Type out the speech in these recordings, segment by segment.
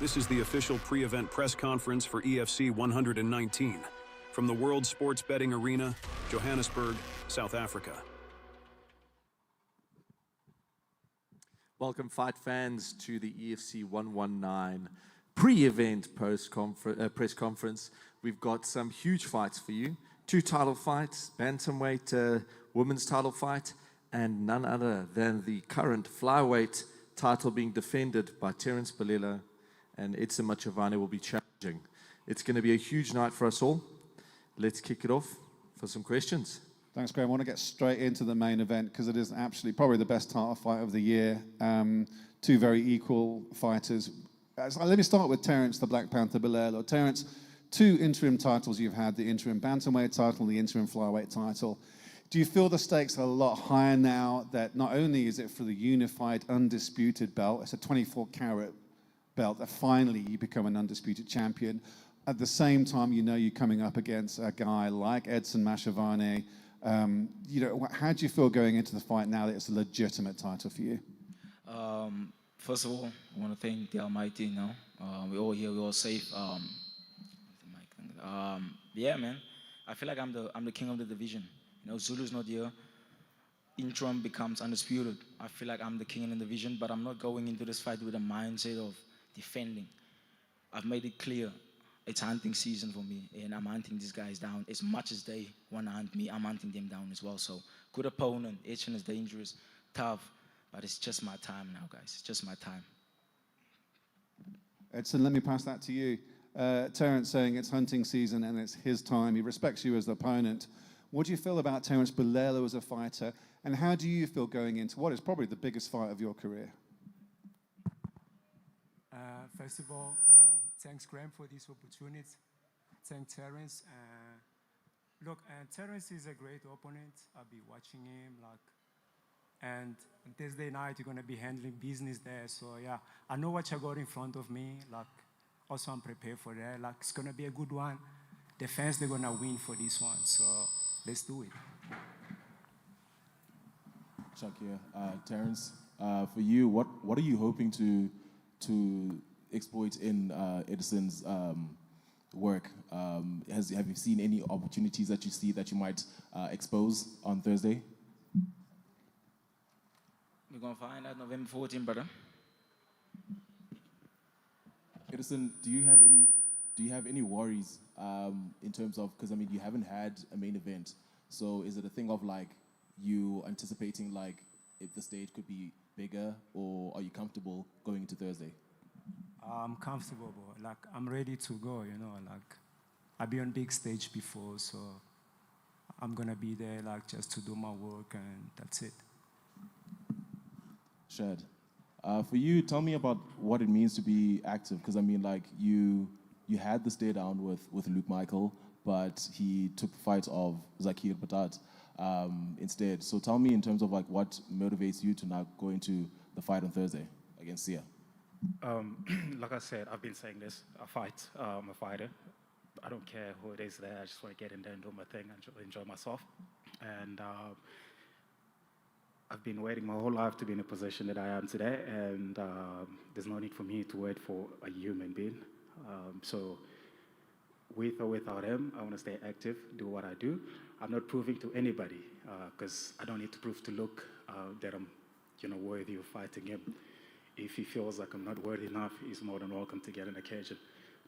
This is the official pre-event press conference for EFC 119 from the World Sports Betting Arena, Johannesburg, South Africa. Welcome, fight fans, to the EFC 119 pre-event press conference. We've got some huge fights for you. 2 title fights, bantamweight women's title fight, and none other than the current flyweight title being defended by Terence Bolelo, and Edson Machavane will be challenging. It's going to be a huge night for us all. Let's kick it off for some questions. Thanks, Graham. I want to get straight into the main event because it is absolutely probably the best title fight of the year. 2 very equal fighters. So let me start with Terence, the Black Panther Bolelo. Terence, 2 interim titles you've had, the interim bantamweight title and the interim flyweight title. Do you feel the stakes are a lot higher now that not only is it for the unified, undisputed belt, it's a 24-carat belt, that finally you become an undisputed champion. At the same time, you know you're coming up against a guy like Edson Machavane. How do you feel going into the fight now that it's a legitimate title for you? First of all, I want to thank the Almighty. We're all here, we're all safe. Yeah, man. I feel like I'm the king of the division. Zulu's not here. Interim becomes undisputed. I feel like I'm the king in the division, but I'm not going into this fight with a mindset of defending. I've made it clear it's hunting season for me, and I'm hunting these guys down. As much as they want to hunt me, I'm hunting them down as well. So, good opponent. Edson is dangerous, tough, but it's just my time now, guys. It's just my time. Edson, let me pass that to you. Terence saying it's hunting season and it's his time. He respects you as the opponent. What do you feel about Terence Bolelo as a fighter, and how do you feel going into what is probably the biggest fight of your career? First of all, thanks, Graham, for this opportunity. Thanks, Terence. Look, Terence is a great opponent. I'll be watching him, and Thursday night you're going to be handling business there. So yeah, I know what you got in front of me. Also I'm prepared for that. It's going to be a good one. The fans, they're going to win for this one. So let's do it. Chuck here. Terence, for you, what are you hoping to exploit in Edson's work? Have you seen any opportunities that you see that you might expose on Thursday? We're going to find out November 14, brother. Edson, do you have any worries in terms of, because you haven't had a main event, so is it a thing of you anticipating if the stage could be bigger, or are you comfortable going into Thursday? I'm comfortable, bro. I'm ready to go, I've been on big stage before, so I'm gonna be there just to do my work, and that's it. Shad, for you, tell me about what it means to be active, because you had the stare down with Luke Michael, but he took the fight of Zakir Patat instead. So tell me in terms of what motivates you to now go into the fight on Thursday against Sia. Like I said, I've been saying this, I'm a fighter. I don't care who it is there, I just want to get in there and do my thing and enjoy myself. And I've been waiting my whole life to be in a position that I am today, and there's no need for me to wait for a human being. So with or without him, I want to stay active, do what I do. I'm not proving to anybody, because I don't need to prove to Luke that I'm worthy of fighting him. If he feels like I'm not worthy enough, he's more than welcome to get in a cage and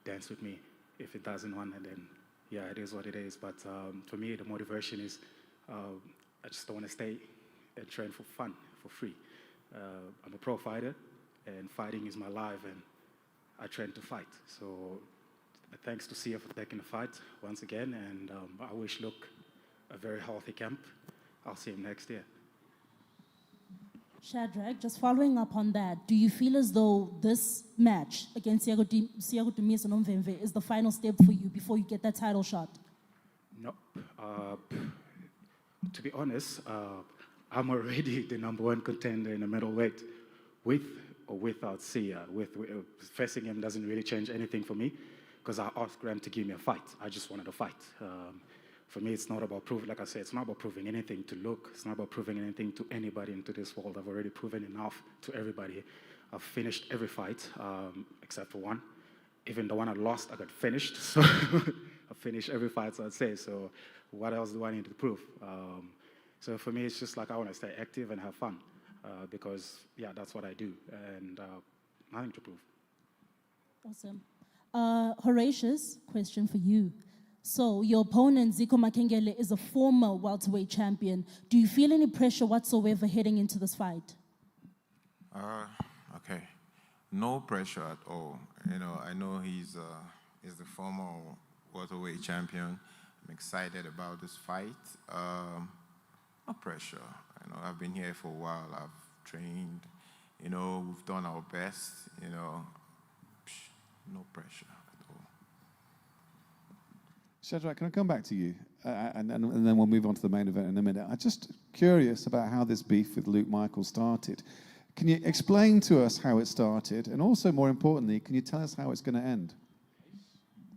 dance with me. If it doesn't want, and then, yeah, it is what it is. But for me, the motivation is I just don't want to stay and train for fun, for free. I'm a pro fighter, and fighting is my life, and I train to fight. So thanks to Sia for taking the fight once again, and I wish Luke a very healthy camp. I'll see him next year. Shadrach, just following up on that, do you feel as though this match against Siago Dumisa Nomvemve is the final step for you before you get that title shot? No. To be honest, I'm already the #1 contender in the middleweight, with or without Sia. Facing him doesn't really change anything for me, because I asked Graham to give me a fight. I just wanted a fight. For me, it's not about proving, like I said, it's not about proving anything to Luke. It's not about proving anything to anybody into this world. I've already proven enough to everybody. I've finished every fight except for one. Even the one I lost, I got finished. So I finished every fight, so I'd say. So what else do I need to prove? So for me, it's just like I want to stay active and have fun because, yeah, that's what I do. And nothing to prove. Awesome. Horatius, question for you. So your opponent, Zico Makengele, is a former welterweight champion. Do you feel any pressure whatsoever heading into this fight? Okay. No pressure at all. You know, I know he's the former welterweight champion. I'm excited about this fight. No pressure. You know, I've been here for a while. I've trained. You know, we've done our best. You know, no pressure at all. Shadrach, can I come back to you? And then we'll move on to the main event in a minute. I'm just curious about how this beef with Luke Michael started. Can you explain to us how it started? And also, more importantly, can you tell us how it's going to end?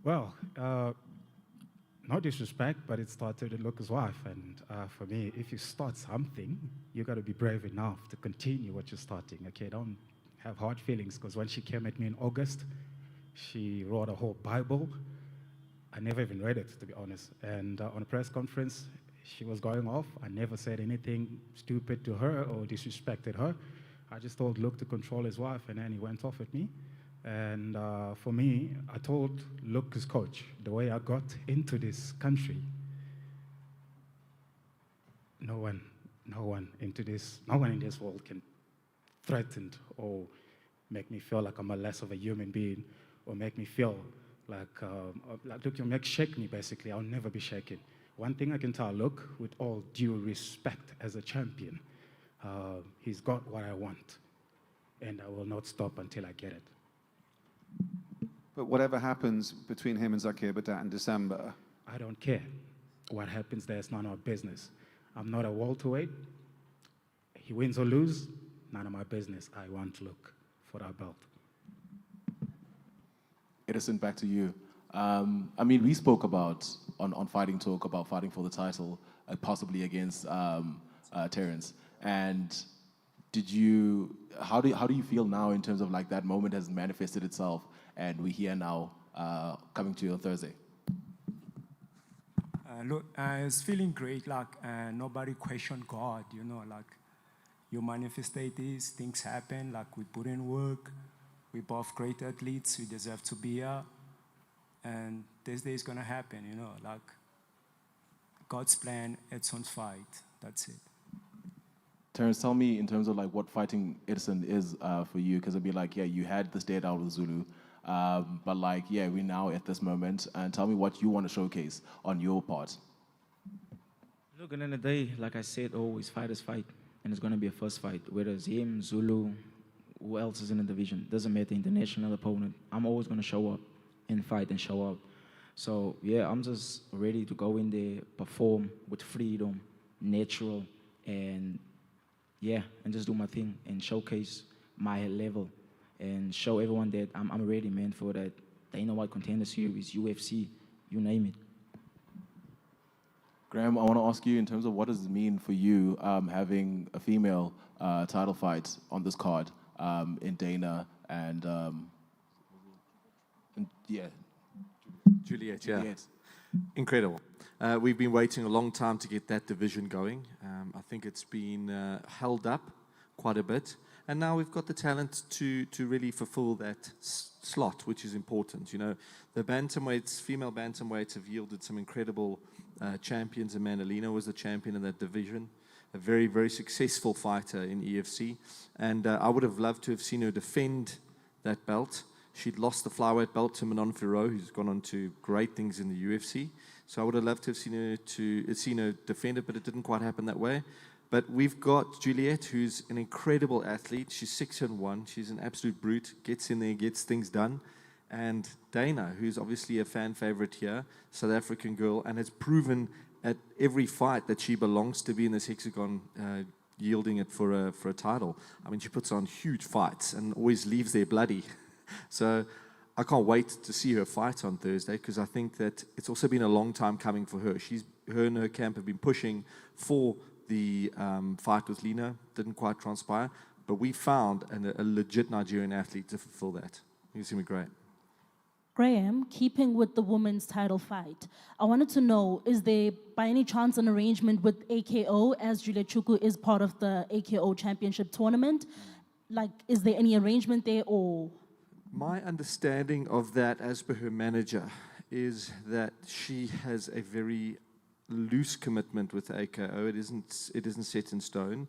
Well, no disrespect, but it started with Luke's wife. And for me, if you start something, you got to be brave enough to continue what you're starting. Okay, don't have hard feelings, because when she came at me in August, she wrote a whole Bible. I never even read it, to be honest. And on a press conference, she was going off. I never said anything stupid to her or disrespected her. I just told Luke to control his wife, and then he went off at me. And for me, I told Luke's coach, the way I got into this country, no one in this world can threaten or make me feel like I'm a less of a human being, or make me feel like Luke, you shake me, basically. I'll never be shaken. One thing I can tell Luke, with all due respect as a champion, he's got what I want, and I will not stop until I get it. But whatever happens between him and Zakir Badat in December... I don't care. What happens there is none of our business. I'm not a welterweight. He wins or lose, none of my business. I want Luke for that belt. Edison, back to you. I mean, we spoke about, on Fighting Talk, about fighting for the title, possibly against Terence. And how do you feel now in terms of like that moment has manifested itself, and we're here now coming to you on Thursday? Look, it's feeling great, like nobody questioned God, you know, like you manifestate these, things happen, like we put in work, we both great athletes, we deserve to be here, and this day is gonna happen, you know, like God's plan, Edson's fight, that's it. Terence, tell me in terms of like what fighting Edison is for you, because it'd be like, yeah, you had this date out with Zulu, but like, yeah, we're now at this moment, and tell me what you want to showcase on your part. Look, at the end of the day, like I said, always fighters fight, and it's going to be a first fight, whether it's him, Zulu, who else is in the division, doesn't matter, international opponent, I'm always going to show up and fight and show out. So yeah, I'm just ready to go in there, perform with freedom, natural, and yeah, and just do my thing and showcase my level and show everyone that I'm ready, man, for that. They know what Contender Series, UFC, you name it. Graham, I want to ask you in terms of what does it mean for you having a female title fight on this card in Dana and yeah. Juliet, yeah. Incredible. We've been waiting a long time to get that division going. I think it's been held up quite a bit. And now we've got the talent to really fulfill that slot, which is important. You know, the bantamweights, female bantamweights have yielded some incredible champions. Amanda Lina was the champion in that division. A very, very successful fighter in EFC. And I would have loved to have seen her defend that belt. She'd lost the flyweight belt to Manon Ferro, who's gone on to great things in the UFC. So I would have loved to have seen her defend it, but it didn't quite happen that way. But we've got Juliet, who's an incredible athlete. She's 6'1". She's an absolute brute. Gets in there, gets things done. And Dana, who's obviously a fan favorite here, South African girl, and has proven at every fight that she belongs to be in this hexagon, yielding it for a title. I mean, she puts on huge fights and always leaves there bloody. So I can't wait to see her fight on Thursday, because I think that it's also been a long time coming for her. Her and her camp have been pushing for the fight with Lina. Didn't quite transpire, but we found a legit Nigerian athlete to fulfill that. He's going to be great. Graham, keeping with the women's title fight, I wanted to know, is there by any chance an arrangement with AKO, as Juliet Chuku is part of the AKO championship tournament? Like, is there any arrangement there, or? My understanding of that, as per her manager, is that she has a very loose commitment with AKO. It isn't set in stone.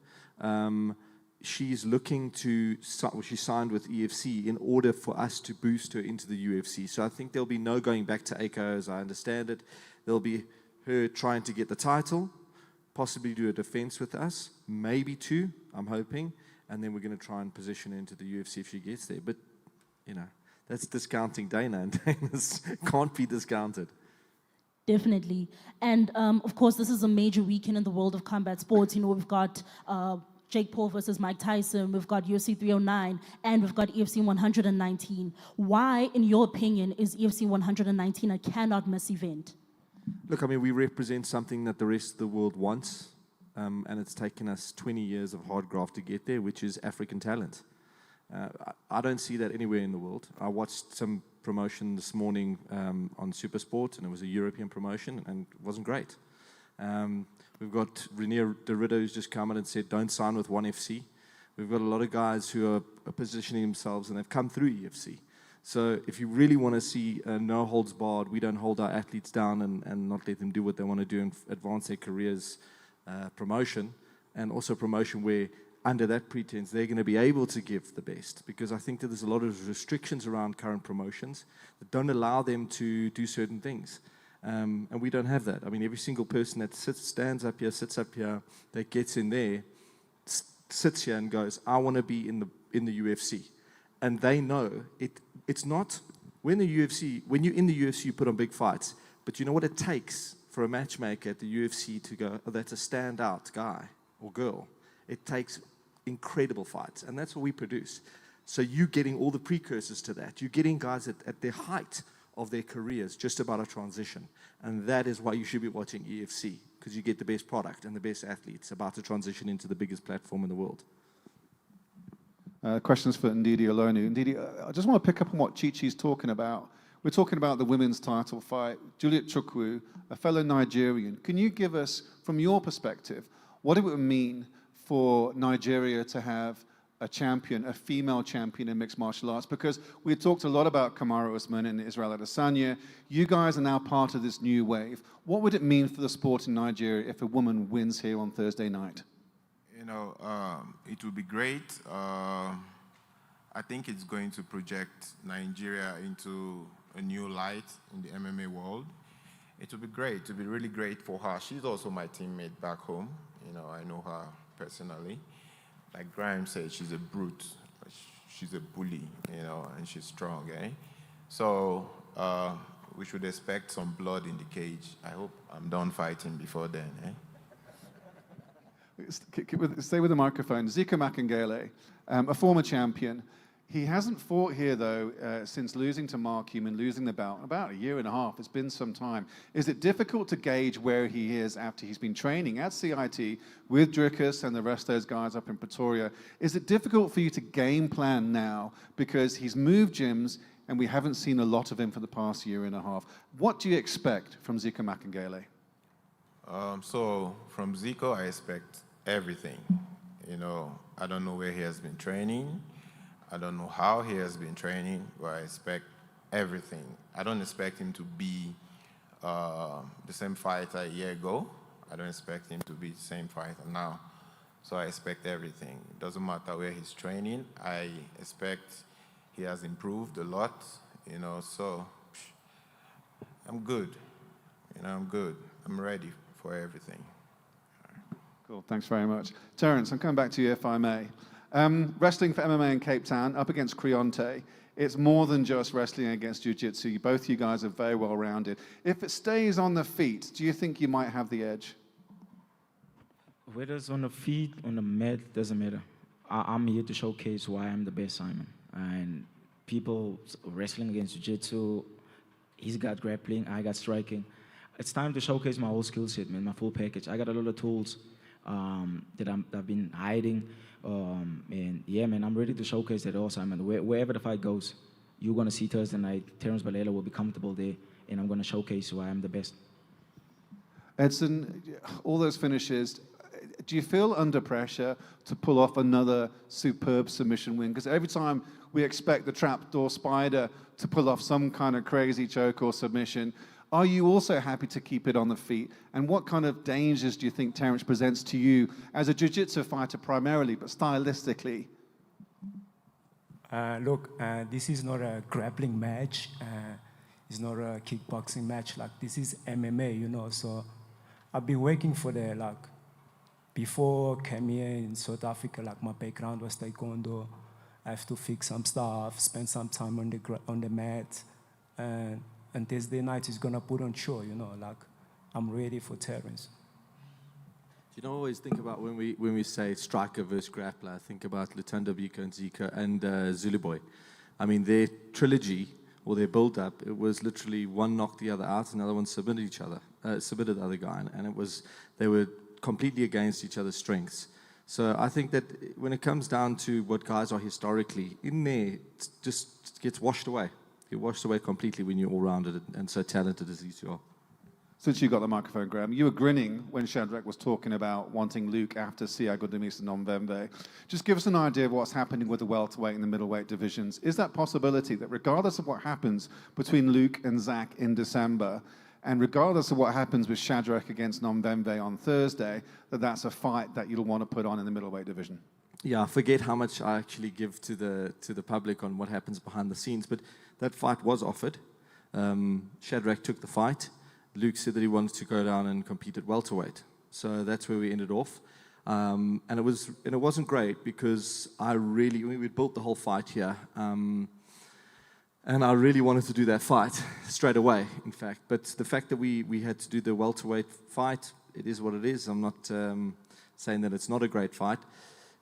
She's looking to, she signed with EFC in order for us to boost her into the UFC. So I think there'll be no going back to AKO, as I understand it. There'll be her trying to get the title, possibly do a defense with us, maybe 2, I'm hoping, and then we're going to try and position her into the UFC if she gets there. But, you know, that's discounting Dana, and Dana's can't be discounted. Definitely. And, of course, this is a major weekend in the world of combat sports. You know, we've got Jake Paul versus Mike Tyson, we've got UFC 309, and we've got EFC 119. Why, in your opinion, is EFC 119 a cannot-miss event? Look, I mean, we represent something that the rest of the world wants, and it's taken us 20 years of hard graft to get there, which is African talent. I don't see that anywhere in the world. I watched some promotion this morning on Supersport, and it was a European promotion, and it wasn't great. We've got Renier Derrida, who's just come in and said, don't sign with 1FC. We've got a lot of guys who are positioning themselves, and they've come through EFC. So if you really want to see no holds barred, we don't hold our athletes down and not let them do what they want to do and advance their careers, promotion, and also promotion where under that pretense they're going to be able to give the best. Because I think that there's a lot of restrictions around current promotions that don't allow them to do certain things. And we don't have that. I mean, every single person that stands up here, sits up here, that gets in there, sits here and goes, I want to be in the UFC. And they know it's not, when you're in the UFC, you put on big fights. But you know what it takes for a matchmaker at the UFC to go, oh, that's a standout guy or girl. It takes incredible fights. And that's what we produce. So you're getting all the precursors to that. You're getting guys at their height of their careers, just about a transition. And that is why you should be watching EFC, because you get the best product and the best athletes about to transition into the biggest platform in the world. Questions for Ndidi Olonu. Ndidi, I just want to pick up on what Chichi's talking about. We're talking about the women's title fight. Juliet Chukwu, a fellow Nigerian. Can you give us, from your perspective, what it would mean for Nigeria to have a champion, a female champion in mixed martial arts? Because we talked a lot about Kamaru Usman and Israel Adesanya. You guys are now part of this new wave. What would it mean for the sport in Nigeria if a woman wins here on Thursday night? You know, it would be great. I think it's going to project Nigeria into a new light in the MMA world. It would be great. It would be really great for her. She's also my teammate back home. You know, I know her personally. Like Graham said, she's a brute. She's a bully, you know, and she's strong, eh? So we should expect some blood in the cage. I hope I'm done fighting before then, eh? Stay with the microphone. Zico Makengele, a former champion. He hasn't fought here, though, since losing to Mark Human, losing the belt, about a year and a half. It's been some time. Is it difficult to gauge where he is after he's been training at CIT with Drickus and the rest of those guys up in Pretoria? Is it difficult for you to game plan now because he's moved gyms and we haven't seen a lot of him for the past year and a half? What do you expect from Zico Makengele? So from Zico, I expect everything. You know, I don't know where he has been training. I don't know how he has been training, but I expect everything. I don't expect him to be the same fighter a year ago. I don't expect him to be the same fighter now. So I expect everything. It doesn't matter where he's training. I expect he has improved a lot, you know, so I'm good. You know, I'm good. I'm ready for everything. Cool, thanks very much. Terence, I'm coming back to you if I may. Wrestling for MMA in Cape Town, up against Creonte. It's more than just wrestling against jiu-jitsu. Both you guys are very well-rounded. If it stays on the feet, do you think you might have the edge? Whether it's on the feet, on the mat, doesn't matter. I'm here to showcase why I'm the best, Simon. And people wrestling against jiu-jitsu, he's got grappling, I got striking. It's time to showcase my whole skill set, man, my full package. I got a lot of tools that I've been hiding. And yeah, man, I'm ready to showcase that all, Simon. Wherever the fight goes, you're going to see Thursday night, Terence Balela will be comfortable there, and I'm going to showcase why I'm the best. Edson, all those finishes, do you feel under pressure to pull off another superb submission win? Because every time we expect the trapdoor spider to pull off some kind of crazy choke or submission, are you also happy to keep it on the feet? And what kind of dangers do you think Terence presents to you as a jiu-jitsu fighter primarily, but stylistically? Look, this is not a grappling match. It's not a kickboxing match. Like, this is MMA, you know. So I've been working for the, like, before I came here in South Africa, like, my background was taekwondo. I have to fix some stuff, spend some time on the mat. And Thursday night is going to put on show, you know. Like, I'm ready for Terence. You know, I always think about when we say striker versus grappler, I think about Lutando Biko and Zika and Zulu Boy. I mean, their trilogy or their build-up, it was literally one knocked the other out, another one submitted the other guy, and they were completely against each other's strengths. So I think that when it comes down to what guys are historically, in there, it just gets washed away. You're washed away completely when you're all-rounded and so talented as these two are. Since you got the microphone, Graham, you were grinning when Shadrach was talking about wanting Luke after Thiago Demis and November. Just give us an idea of what's happening with the welterweight and the middleweight divisions. Is that possibility that regardless of what happens between Luke and Zach in December, and regardless of what happens with Shadrach against November on Thursday, that's a fight that you'll want to put on in the middleweight division? Yeah, I forget how much I actually give to the public on what happens behind the scenes, but that fight was offered. Shadrach took the fight. Luke said that he wanted to go down and compete at welterweight. So that's where we ended off. And it wasn't great because we built the whole fight here. And I really wanted to do that fight straight away, in fact. But the fact that we had to do the welterweight fight, it is what it is. I'm not saying that it's not a great fight.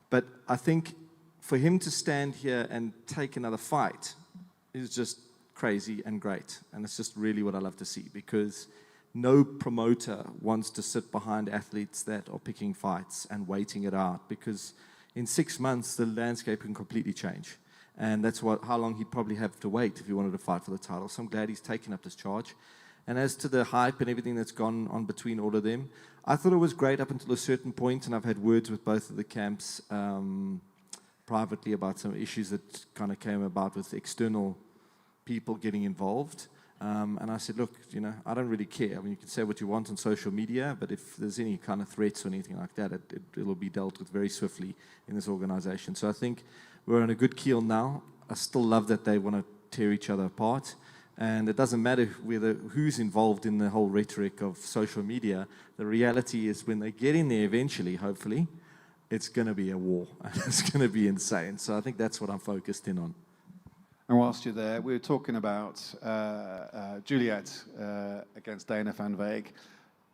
But I think for him to stand here and take another fight is just crazy and great. And it's just really what I love to see, because no promoter wants to sit behind athletes that are picking fights and waiting it out, because in 6 months the landscape can completely change. And that's how long he'd probably have to wait if he wanted to fight for the title. So I'm glad he's taken up this charge. And as to the hype and everything that's gone on between all of them, I thought it was great up until a certain point, and I've had words with both of the camps privately about some issues that kind of came about with external people getting involved. And I said, look, you know, I don't really care. I mean, you can say what you want on social media, but if there's any kind of threats or anything like that, it'll be dealt with very swiftly in this organization. So I think we're on a good keel now. I still love that they want to tear each other apart. And it doesn't matter who's involved in the whole rhetoric of social media. The reality is when they get in there eventually, hopefully, it's going to be a war. It's going to be insane. So I think that's what I'm focused in on. And whilst you're there, we were talking about Juliet against Dana van Veek.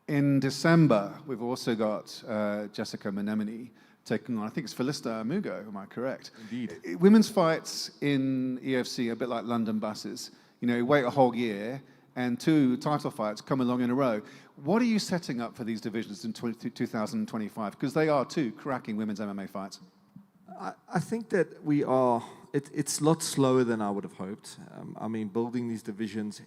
In December, we've also got Jessica Menemone taking on, I think it's Felista Mugo, am I correct? Indeed. Women's fights in EFC are a bit like London buses. You know, you wait a whole year and 2 title fights come along in a row. What are you setting up for these divisions in 2025? Because they are 2 cracking women's MMA fights. I think that it's a lot slower than I would have hoped. I mean, building these divisions,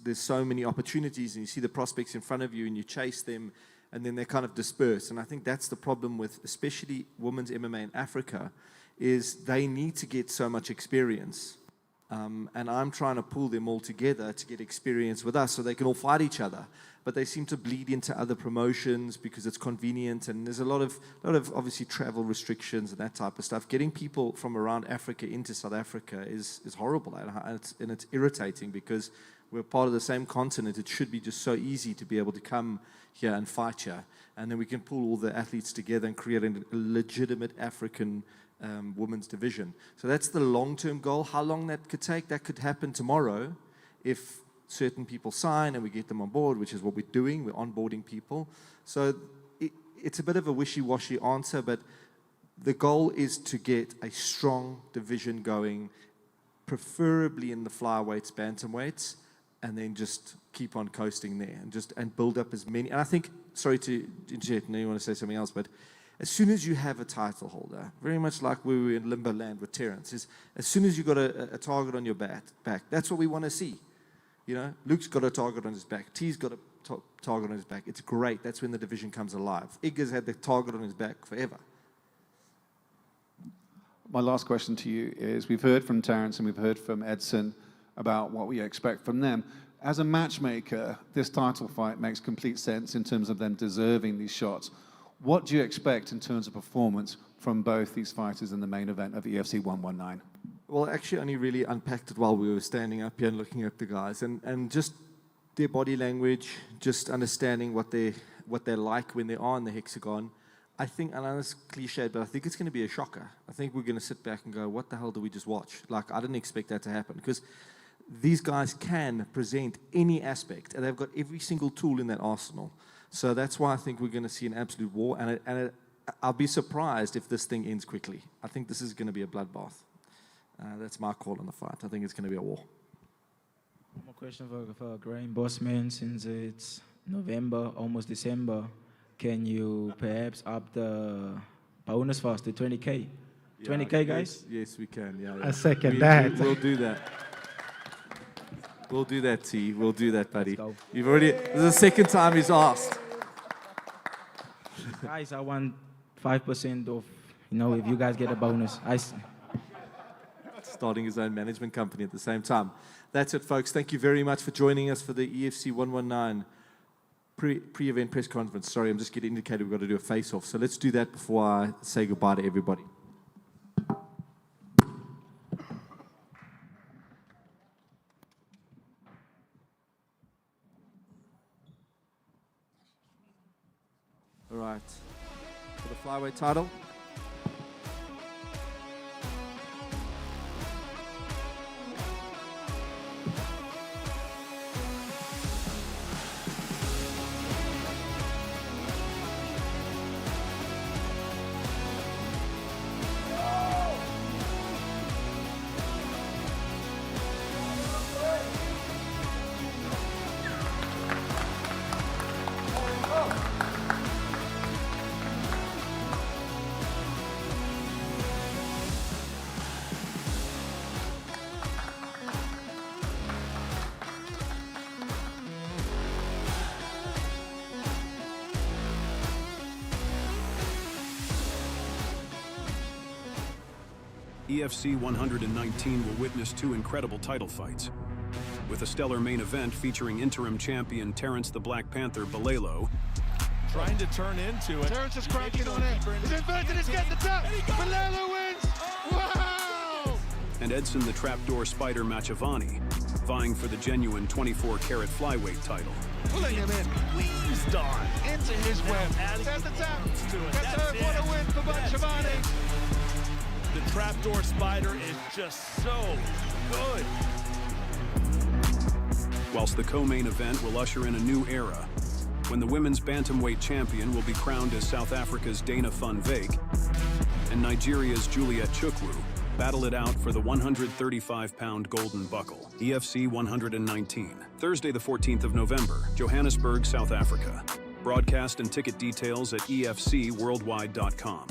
there's so many opportunities, and you see the prospects in front of you, and you chase them, and then they kind of disperse. And I think that's the problem with especially women's MMA in Africa, is they need to get so much experience. And I'm trying to pull them all together to get experience with us so they can all fight each other. But they seem to bleed into other promotions because it's convenient, and there's a lot of obviously travel restrictions and that type of stuff. Getting people from around Africa into South Africa is horrible, and it's irritating because we're part of the same continent. It should be just so easy to be able to come here and fight here, and then we can pull all the athletes together and create a legitimate African women's division. So that's the long-term goal. How long that could take, that could happen tomorrow if certain people sign and we get them on board, which is what we're doing. We're onboarding people. So it's a bit of a wishy-washy answer, but the goal is to get a strong division going, preferably in the flyweights, bantamweights, and then just keep on coasting there and build up as many. And I think, sorry to interject, I know you want to say something else, but As soon as you have a title holder, very much like we were in limbo land with Terence, is as soon as you got a target on your back, that's what we want to see. You know, Luke's got a target on his back. T's got a target on his back. It's great. That's when the division comes alive. Igor's had the target on his back forever. My last question to you is, we've heard from Terence and we've heard from Edson about what we expect from them. As a matchmaker, this title fight makes complete sense in terms of them deserving these shots. What do you expect in terms of performance from both these fighters in the main event of EFC 119? Well, actually, I only really unpacked it while we were standing up here and looking at the guys, and just their body language, just understanding what they're like when they are in the hexagon. I think, and I know it's cliched, but I think it's going to be a shocker. I think we're going to sit back and go, what the hell did we just watch? Like, I didn't expect that to happen, because these guys can present any aspect, and they've got every single tool in that arsenal. So that's why I think we're going to see an absolute war, and I'll be surprised if this thing ends quickly. I think this is going to be a bloodbath. That's my call on the fight. I think it's going to be a war. One more question for Graham Bossman. Since it's November, almost December, can you perhaps up the bonus fast to 20K? Yeah, 20K, guys? Yes, we can. Yeah, I second that. We'll do that. We'll do that, T. We'll do that, buddy. Let's go. You've already. This is the second time he's asked. Guys, I want 5% of, if you guys get a bonus. Starting his own management company at the same time. That's it, folks. Thank you very much for joining us for the EFC 119 pre-event press conference. Sorry, I'm just getting indicated we've got to do a face-off. So let's do that before I say goodbye to everybody. All right. For the flyweight title. EFC 119 will witness two incredible title fights, with a stellar main event featuring interim champion Terence the Black Panther Balelo. Trying to turn into it. Terence is cracking on it. He's inverted, he's getting the tap. Balelo wins. Wow! And Edson the Trapdoor Spider Machavani, vying for the genuine 24-karat flyweight title. Pulling him in. Squeezed on. Into his web. There's the tap. That's a what a win for Machavani. The Trapdoor Spider is just so good. Whilst the co-main event will usher in a new era, when the women's bantamweight champion will be crowned as South Africa's Dana Van Wyk and Nigeria's Juliet Chukwu battle it out for the 135-pound golden buckle. EFC 119, Thursday the 14th of November, Johannesburg, South Africa. Broadcast and ticket details at efcworldwide.com.